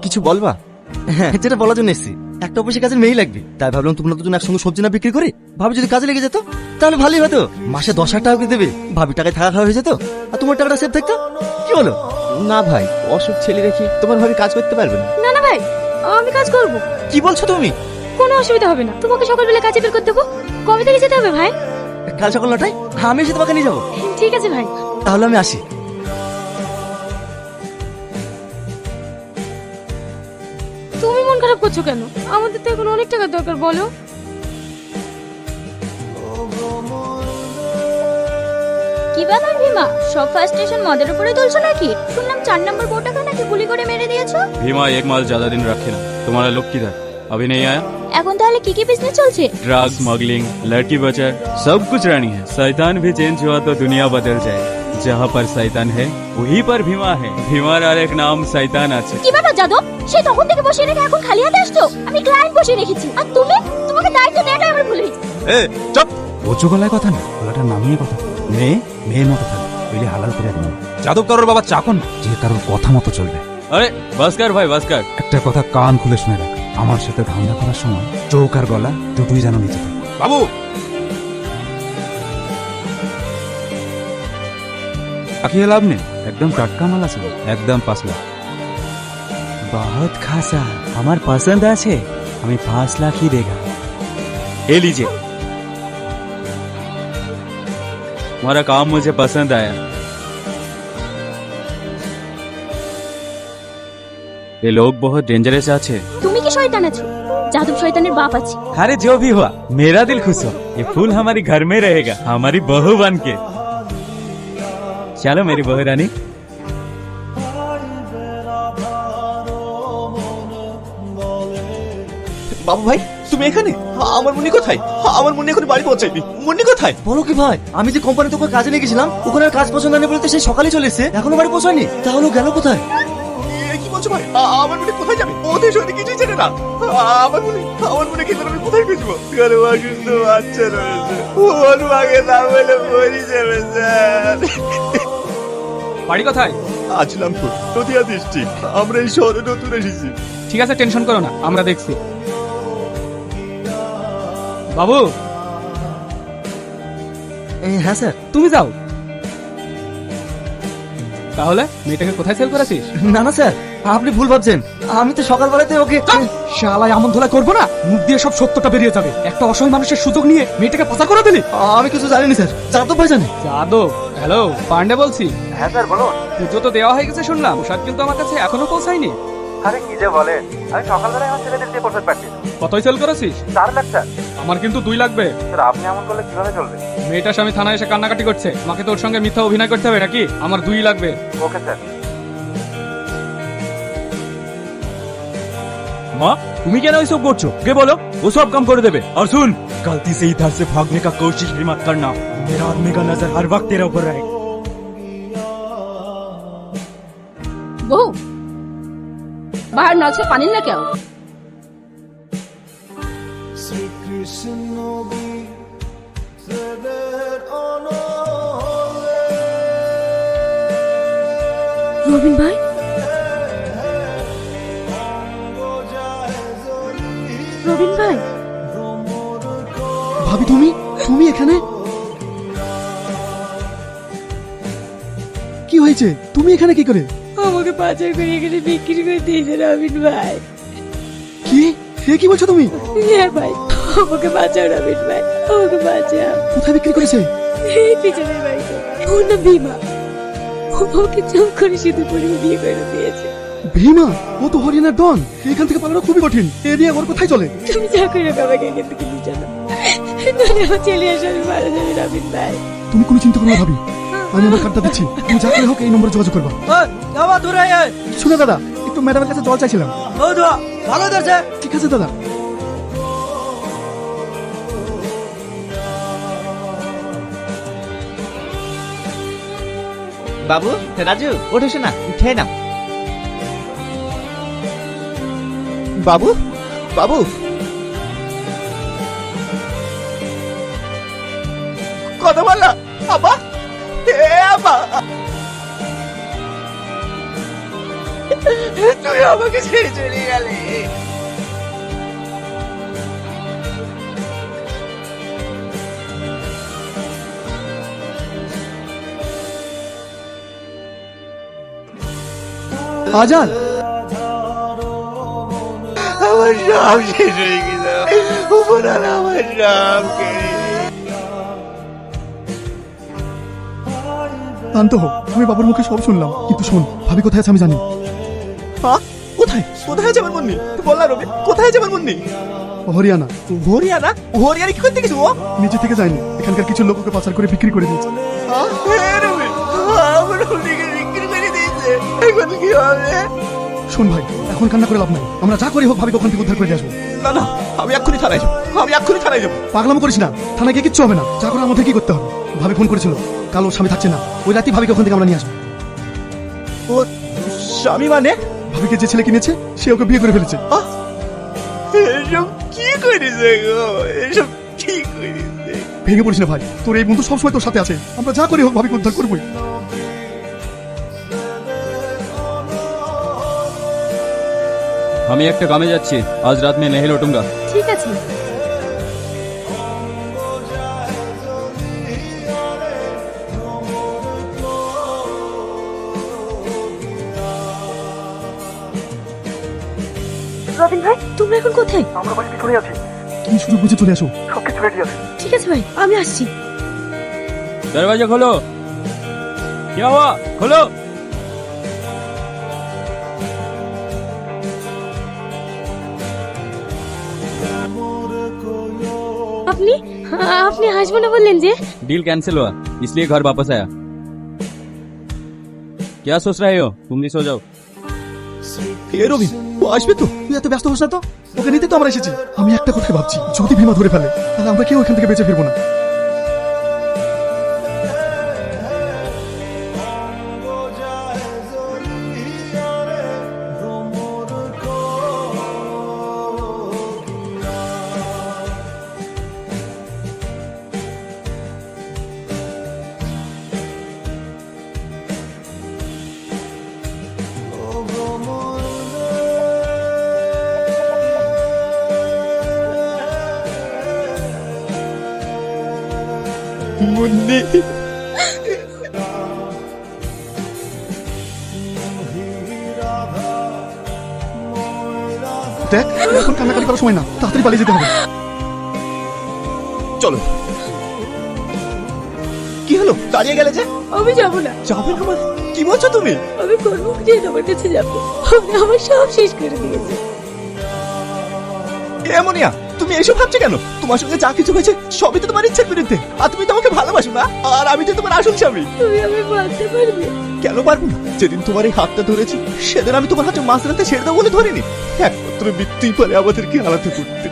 কিছু বলবা? হ্যাঁ, যেটা বলার জন্য এসেছি, একটা অফিসে কাজের মেয়ে লাগবে, তাই ভাবলাম তোমরা দুজন একসঙ্গে সবজি না বিক্রি করে ভাবি যদি কাজে লেগে যেত তাহলে ভালোই হতো। মাসে 10,000 টাকা করে দেবে, ভাবি টাকায় থাকা খাওয়া হয়ে যেত আর তোমার টাকাটা সেভ থাকতো। কি বলো? না ভাই, অসুখ ছেলে রেখে তোমার ভাবি কাজ করতে পারবে না। না না ভাই, আমি কাজ করব। কি বলছো তুমি? কোনো অসুবিধা হবে না, তোমাকে সকালবেলা কাজে বের করে দেবো। কবে থেকে যেতে হবে ভাই? কাল সকাল 9টায় আমি এসে তোমাকে নিয়ে যাবো। ঠিক আছে ভাই। তাহলে আমি আসি। তুমি মন খারাপ করছো কেন? আমাদের তো এখন অনেক টাকার দরকার, বলো। কি ব্যাপার ভীমা, সব ফার্স্ট স্টেশন মদের উপরে তুলছো নাকি? শুনলাম 4 নম্বর বউটাকে নাকি গুলি করে মেরে দিয়েছো। भीमा एक माल ज्यादा दिन रखे ना। तुम्हारा लोग किधर? अभी नहीं आया? এখন তাহলে কি কি বিজনেস চলছে? ड्रग स्मगलिंग, लड़की बचत, सब कुछ रानी है। शैतान भी चेंज हुआ तो दुनिया बदल जाए। जहाँ पर शैतान है वहीं पर भीमा है। भीमार আর এক নাম শয়তান আছে। কি ব্যাপার যাদব, সে তখন থেকে বসে রেখে এখন খালি হাতে আসছো? আমি ক্লায়েন্ট বসে রেখেছি আর তোমাকে দায়িত্ব দেওয়াটা আমি ভুলে গেছি। এ চুপ, উঁচু গলায় কথা না, গলাটা নামিয়ে কথা। মেয়ের মতো থাকবে, ওইলে হালাল করে একদম। যাদব কারোর বাবা চাকন না, যে কারোর কথা মতো চলবে। अरे बस कर भाई, बस कर। একটা কথা কান খুলে শুনে রাখ, আমার সাথে ধান্দা করার সময় চোখ আর গলা দুটোই যেন নিচে থাকে। বাবু, আকিয়ে লাভ নেই, একদম টাটকা মাল আছে, একদম 5 লাখ। बहुत खासा, हमार पसंद আছে, हमें 5 लाख ही देगा। ये लीजिए, तुम्हारा काम मुझे पसंद आया। ये लोग बहुत डेंजरस আছে। তুমি কি শয়তান আছো? যাদব শয়তানের বাপ আছে। अरे जो भी हुआ, मेरा दिल खुश हो। ये फूल हमारी घर में रहेगा, हमारी बहू बन के। चलो मेरी बहू रानी। বাবু ভাই, তুমি এখানে? আমার মুন্নি কোথায়? আমার মুন্নি এখন বাড়ি পৌঁছায়নি। মুন্নি কোথায়? বলো কি ভাই, আমি যে কোম্পানিতে ওকে কাজে নিয়ে গেছিলাম, ওখানে আর কাজ পছন্দ নেই বলতে সে সকালে চলে এসেছে, এখনো বাড়ি পৌঁছায়নি। তাহলে গেল কোথায়? কি বলছো ভাই? আমার মুন্নি কোথায় যাবে? ওদের সঙ্গে কিছুই জানে না। আমার মুন্নি খেতে আমি কোথায় খুঁজবো? ঘরে অসুস্থ বাচ্চা রয়েছে, ওর আগে না বলে মরে যাবে স্যার। বাড়ি কোথায়? আজলামপুর, নদিয়া ডিস্ট্রিক্ট। আমরা এই শহরে নতুন এসেছি। ঠিক আছে, টেনশন করো না, আমরা দেখছি। বাবু, হ্যাঁ স্যার। তুমি যাও। তাহলে মেয়েটাকে কোথায় সেল করেছিস? না না স্যার, আপনি ভুল ভাবছেন। আমি তো সকালবেলাতে ওকে। শালায় আমন ধোলা করবো না, মুখ দিয়ে সব সত্যটা বেরিয়ে যাবে। একটা অসহায় মানুষের সুযোগ নিয়ে মেয়েটাকে পাচার করে দিলি। আমি কিছু জানি না স্যার, যাদব ভাই জানে। যাদব, হ্যালো, পান্ডে বলছি। হ্যাঁ স্যার বলুন। পুজো তো দেওয়া হয়ে গেছে শুনলাম, পোশাক কিন্তু আমার কাছে এখনো পৌঁছায়নি। আরে কি যে বলেন, আমি সকালবেলায় আমার ছেলেদের দিয়ে পোশাক পাচ্ছি। কতই সেল করেছিস? 4 লাখ স্যার। আমার কিন্তু 2 লাগবে। স্যার আপনি এমন করলে কিভাবে চলবে? মেয়েটার স্বামী থানায় এসে কান্নাকাটি করছে, মাকে তোর সঙ্গে মিথ্যা অভিনয় করতে হবে নাকি? আমার 2 লাগবে। Okay sir. माँ, तुम्ही क्या ना सब করছো? কে বলো? वो सब काम कर देवे। और सुन, गलती से इधर से भागने का कोशिश भी मत करना। मेरा आदमी का नजर हर वक्त तेरे ऊपर रहेगा। বউ, বাহার নলছে পানি না কেউ? রবিন ভাই, রবিন ভাই। ভাবি তুমি এখানে? কি হয়েছে? তুমি এখানে কি করে? আমাকে পাচার করে এখানে বিক্রি করে দিয়েছে রবিন ভাই। কি? সে কি বলছো তুমি? হ্যাঁ ভাই, আমাকে বাঁচাও রবিন ভাই, আমাকে বাঁচাও। কোথায় বিক্রি করেছে? এই পিছনের বাড়িতে। ওর নাম ভীমা, ওকে চোখ করে শুধু করে বিয়ে করে দিয়েছে। ভীমা? ও তো হরিয়ানার ডন, এখান থেকে পালানো খুবই কঠিন। এ দিয়ে ওর কোথায় চলে? তুমি যা করে আমাকে এখান থেকে নিয়ে চলো, নাহলে আমার ছেলে আসলে আমি মারা যাবে রবিন ভাই। তুমি কোনো চিন্তা করো না ভাবি, আমি আমার কার্ডটা দিচ্ছি, তুমি যা করে হোক এই নম্বরে যোগাযোগ করবা। শুনে দাদা, একটু ম্যাডামের কাছে জল চাইছিলাম। ভালো আছে। ঠিক আছে দাদা। বাবু, রাজু, ওঠো শোনা, খেয়ে নাও। বাবু, বাবু, কথা বল না। আব্বা, এ আব্বা। তুই আমাকে ছেড়ে চলে গেলে। আজান, আমার সব শেষ হয়ে গেল, উপরাল আমার সব কেড়ে শান্ত হো। আমি বাবুর মুখে সব শুনলাম, কিন্তু শোন, ভাবি কোথায় আছে আমি জানি। কোথায় কোথায় আছে আমার মুন্নি? বল না রবি, কোথায় আছে আমার মুন্নি? হরিয়ানা। হরিয়ানা? হরিয়ানা কি করতে গেছে ও? নিচে থেকে যায়নি, এখানকার কিছু লোককে পাচার করে বিক্রি করে দিয়েছে। রবি, আমার মুন্নিকে বিক্রি করে দিয়েছে, এখন কি হবে? শোন ভাই, এখন কান্না করে লাভ নাই, আমরা যা করি হোক ভাবিকে ওখান থেকে উদ্ধার করে দিয়ে আসবো। না না, আমি এক্ষুনি থানায় যাবো, আমি এক্ষুনি থানায় যাবো। পাগলামো করিস না, থানায় গিয়ে কিচ্ছু হবে না, যা করে আমাদের কি করতে হবে। ভাবি ফোন করেছিল, কাল ওর স্বামী থাকছে না, ওই রাতেই ভাবিকে ওখান থেকে আমরা নিয়ে আসবো। ও স্বামী মানে? ভাবিকে যে ছেলে কিনেছে সে ওকে বিয়ে করে ফেলেছে। এসব কি করেছে গো? এসব কি করেছে? ভেঙে পড়িস না ভাই, তোর এই বন্ধু সবসময় তোর সাথে আছে, আমরা যা করি হোক ভাবিকে উদ্ধার করবোই। আমি একটা কামে যাচ্ছি, আজ রাত মে নেহি লৌটুঙ্গা। ঠিক আছে। রবিন ভাই, তুমি এখন কোথায়? আমরা বাড়িতে চলে আছি, তুমি সুযোগ বুঝে চলে আসো, সবকিছু রেডি আছে। ঠিক আছে ভাই, আমি আসছি। दरवाजा खोलो। क्या हुआ? खोलो। আপনি আপনি হাসবো না বললেন যে? डील कैंसिल हुआ, इसलिए घर वापस आया। क्या सोच रहे हो? तुम भी सो जाओ। এ রবি, ও আসবে তো? তুই এত ব্যস্ত হোস না তো, ওকে নিতে তো আমরা এসেছি। আমি একটা কথাই ভাবছি, যদি ভীমা ধরে ফেলে তাহলে আমরা কেউ এখান থেকে বেঁচে ফিরবো না। মুন্নি, দেখ, এখন কান্নাকাটি করার সময় না, তাড়াতাড়ি পালিয়ে যেতে হবে। চলো। কি হলো, দাঁড়িয়ে গেলে যে? আমি যাবো না, যাবে না মানে? কি বলছো তুমি? আমি কোন মুখ দিয়ে তোমার কাছে যাবো? আপনি আমার সব শেষ করে দিয়েছে। এমনিয়া, তুমি এসব ভাবছো কেন? তোমার সঙ্গে যা কিছু হয়েছে সবই তো তোমার ইচ্ছার বিরুদ্ধে, আর তুমি তো আমাকে ভালোবাসো না, আর আমি তো তোমার আসল স্বামী। তুমি আমি মানতে পারবে? কেন পারবো না? যেদিন তোমার এই হাতটা ধরেছি সেদিন আমি তোমার হাতে মাঝরাতে ছেড়ে দেবো বলে ধরিনি। একমাত্র মৃত্যুই পারে আমাদেরকে আলাদা করতে।